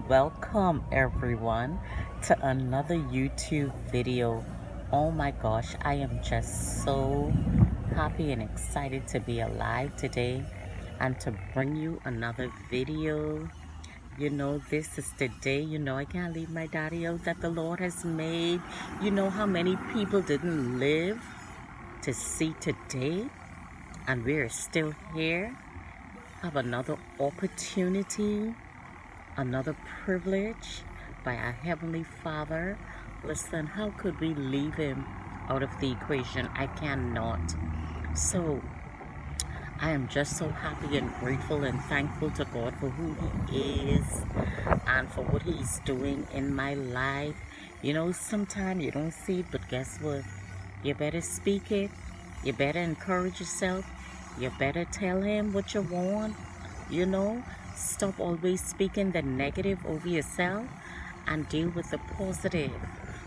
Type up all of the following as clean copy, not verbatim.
Welcome everyone to another YouTube video. Oh my gosh, I am just so happy and excited to be alive today and to bring you another video. You know, this is the day, I can't leave my daddy out that the Lord has made. You know how many people didn't live to see today, and we're still here, have another opportunity, another privilege by our Heavenly Father. Listen, how could we leave Him out of the equation? I cannot. So I am just so happy and grateful and thankful to God for who He is and for what He's doing in my life. You know, sometimes you don't see it, but guess what? You better speak it. You better encourage yourself. You better tell Him what you want. You know, stop always speaking the negative over yourself and deal with the positive.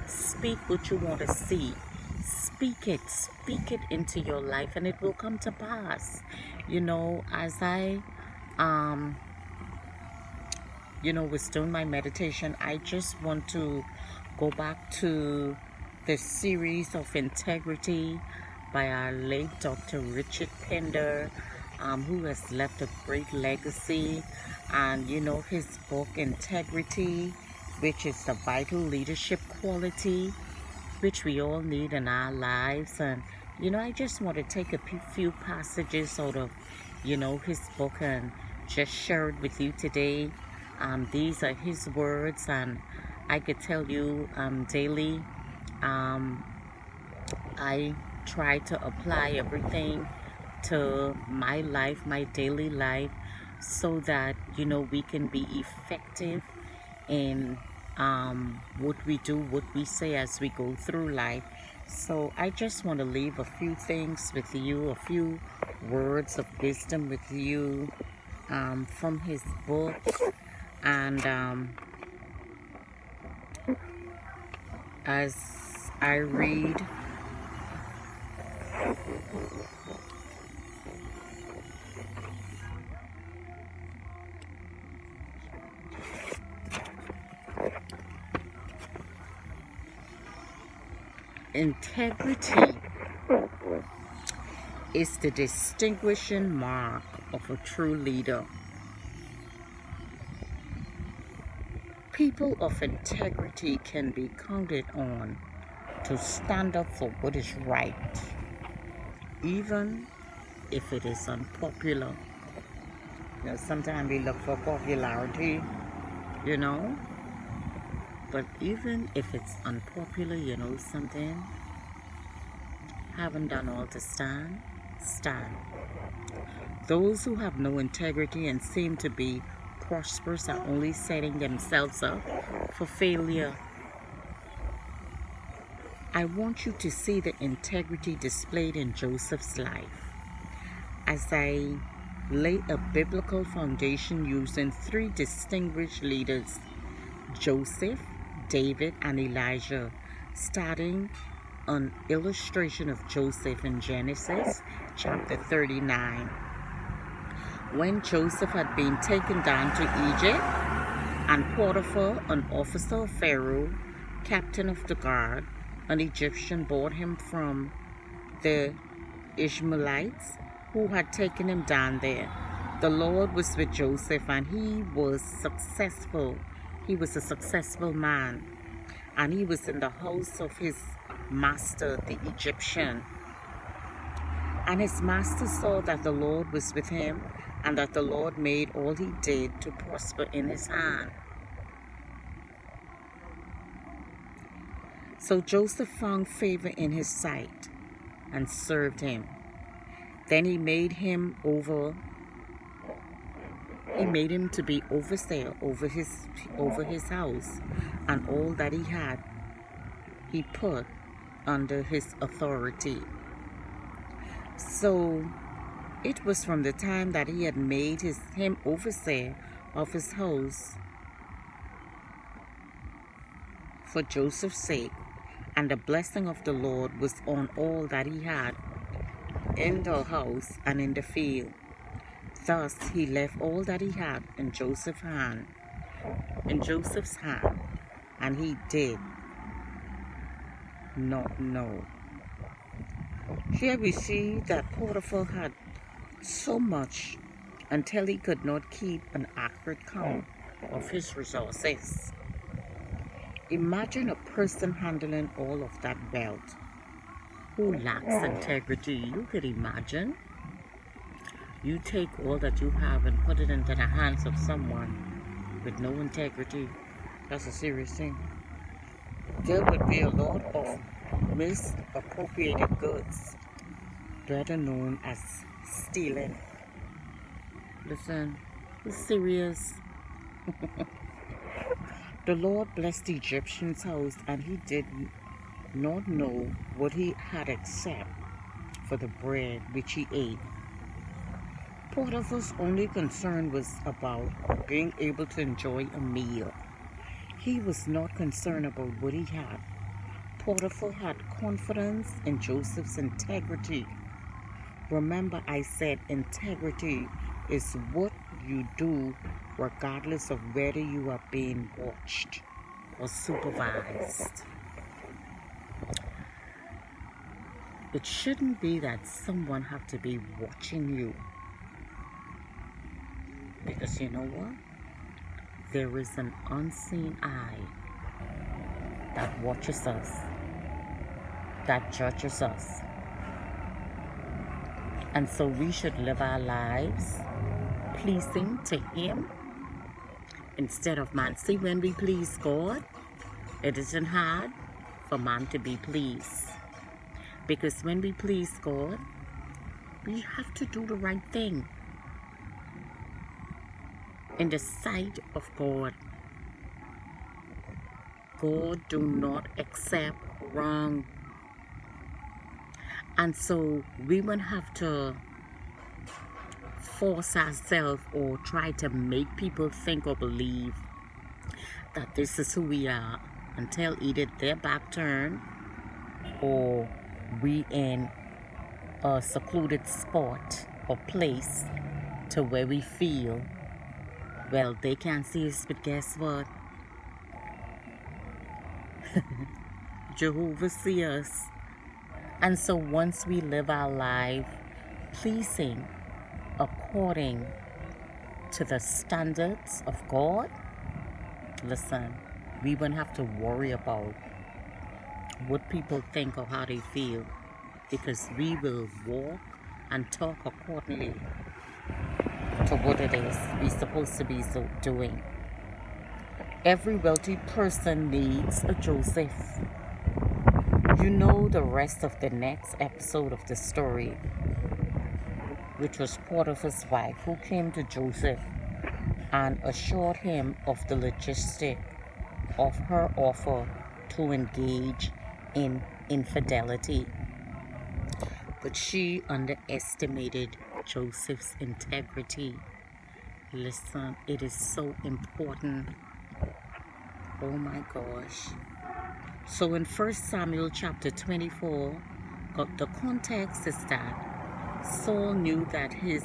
Speak what you want to see. Speak it into your life, and it will come to pass. You know, as I was doing my meditation, I just want to go back to the series of integrity by our late Dr. Richard Pender, who has left a great legacy. And you know, his book Integrity, which is a vital leadership quality which we all need in our lives. And you know, I just want to take a few passages out of his book and just share it with you today. These are his words, and I could tell you daily I try to apply everything to my life, my daily life, so that we can be effective in what we do, what we say as we go through life. So I just want to leave a few things with you, a few words of wisdom with you from his book. And as I read, integrity is the distinguishing mark of a true leader. People of integrity can be counted on to stand up for what is right, even if it is unpopular. You know, sometimes we look for popularity, but even if it's unpopular, something, haven't done all to stand. Those who have no integrity and seem to be prosperous are only setting themselves up for failure. I want you to see the integrity displayed in Joseph's life as I lay a biblical foundation using three distinguished leaders: Joseph, David, and Elijah, starting an illustration of Joseph in Genesis chapter 39. When Joseph had been taken down to Egypt, and Potiphar, an officer of Pharaoh, captain of the guard, an Egyptian, bought him from the Ishmaelites who had taken him down there. The Lord was with Joseph, and he was successful. He was a successful man, and he was in the house of his master, the Egyptian. And his master saw that the Lord was with him, and that the Lord made all he did to prosper in his hand. So Joseph found favor in his sight and served him. Then he made him to be overseer over his house, and all that he had he put under his authority. So it was from the time that he had made him overseer of his house for Joseph's sake, and the blessing of the Lord was on all that he had in the house and in the field. Thus he left all that he had in Joseph's hand, and he did not know. Here we see that Potiphar had so much until he could not keep an accurate count of his resources. Imagine a person handling all of that wealth who lacks integrity. You could imagine. You take all that you have and put it into the hands of someone with no integrity. That's a serious thing. There would be a lot of misappropriated goods, better known as stealing. Listen, it's serious. The Lord blessed the Egyptian's house, and he did not know what he had except for the bread which he ate. Potiphar's only concern was about being able to enjoy a meal. He was not concerned about what he had. Potiphar had confidence in Joseph's integrity. Remember, I said integrity is what you do regardless of whether you are being watched or supervised. It shouldn't be that someone have to be watching you. Because you know what? There is an unseen eye that watches us, that judges us. And so we should live our lives pleasing to Him instead of man. See, when we please God, it isn't hard for man to be pleased. Because when we please God, we have to do the right thing in the sight of God. God do not accept wrong. And so we won't have to force ourselves or try to make people think or believe that this is who we are until either their back turn or we in a secluded spot or place to where we feel, well, they can't see us, but guess what? Jehovah sees us. And so once we live our life pleasing according to the standards of God, listen, we won't have to worry about what people think or how they feel, because we will walk and talk accordingly to what it is we're supposed to be doing. Every wealthy person needs a Joseph. You know the rest of the next episode of the story, which was Potiphar's wife, who came to Joseph and assured him of the logistic of her offer to engage in infidelity. But she underestimated Joseph's integrity. Listen, it is so important. Oh my gosh. So in 1 Samuel chapter 24, the context is that Saul knew that his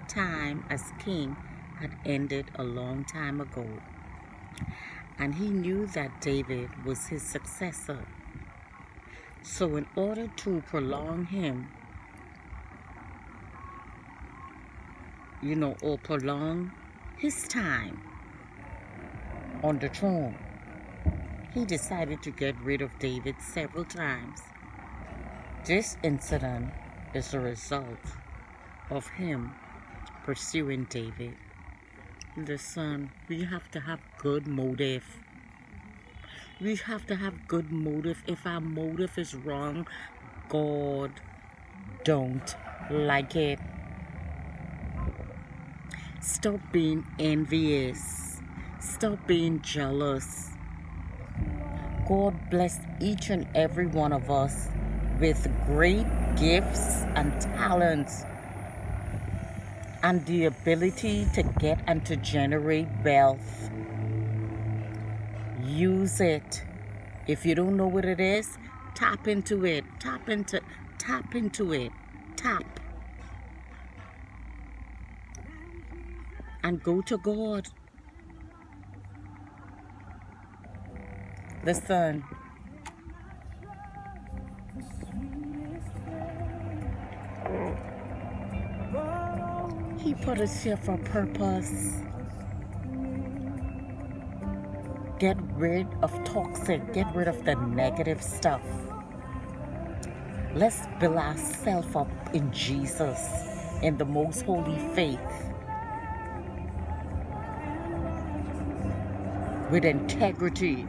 time as king had ended a long time ago. And he knew that David was his successor. So in order to prolong him, or prolong his time on the throne, he decided to get rid of David several times. This incident is a result of him pursuing David. Listen, we have to have good motive. We have to have good motive. If our motive is wrong, God don't like it. Stop being envious. Stop being jealous. God bless each and every one of us with great gifts and talents and the ability to get and to generate wealth. Use it. If you don't know what it is, tap into it. Tap into it. Tap. And go to God. Listen. He put us here for a purpose. Get rid of toxic. Get rid of the negative stuff. Let's build ourselves up in Jesus, in the most holy faith, with integrity.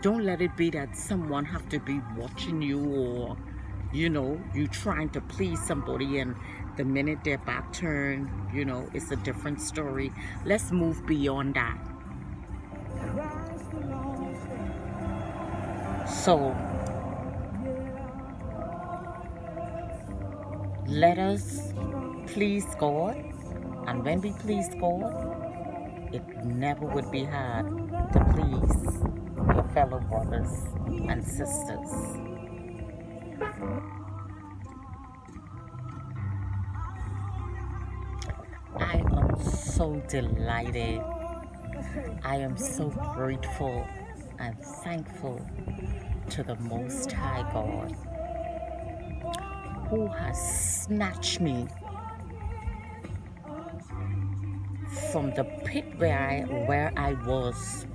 Don't let it be that someone have to be watching you, or you trying to please somebody and the minute their back turn, it's a different story. Let's move beyond that. So let us please God, and when we please God, it never would be hard to please your fellow brothers and sisters. I am so delighted. I am so grateful and thankful to the Most High God, who has snatched me from the pit where I was.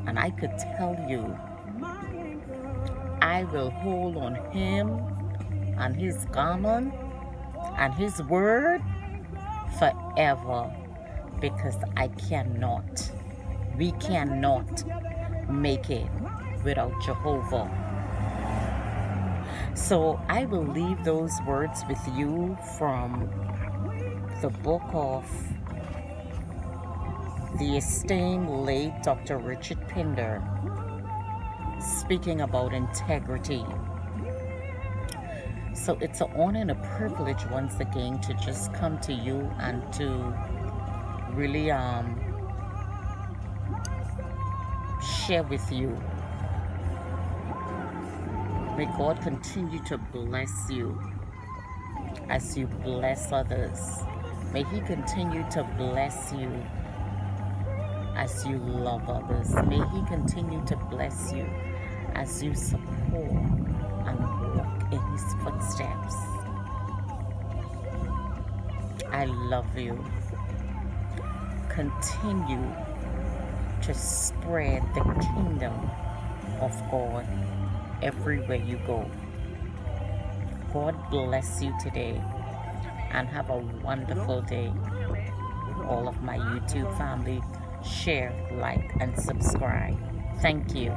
And I could tell you, I will hold on Him and His garment and His word forever, because we cannot make it without Jehovah. So I will leave those words with you from the book of the esteemed late Dr. Richard Pinder, speaking about integrity. So it's an honor and a privilege once again to just come to you and to really share with you. May God continue to bless you as you bless others. May He continue to bless you as you love others. May He continue to bless you as you support and walk in His footsteps. I love you. Continue to spread the kingdom of God everywhere you go. God bless you today, and have a wonderful day. All of my YouTube family, share, like, and subscribe. Thank you.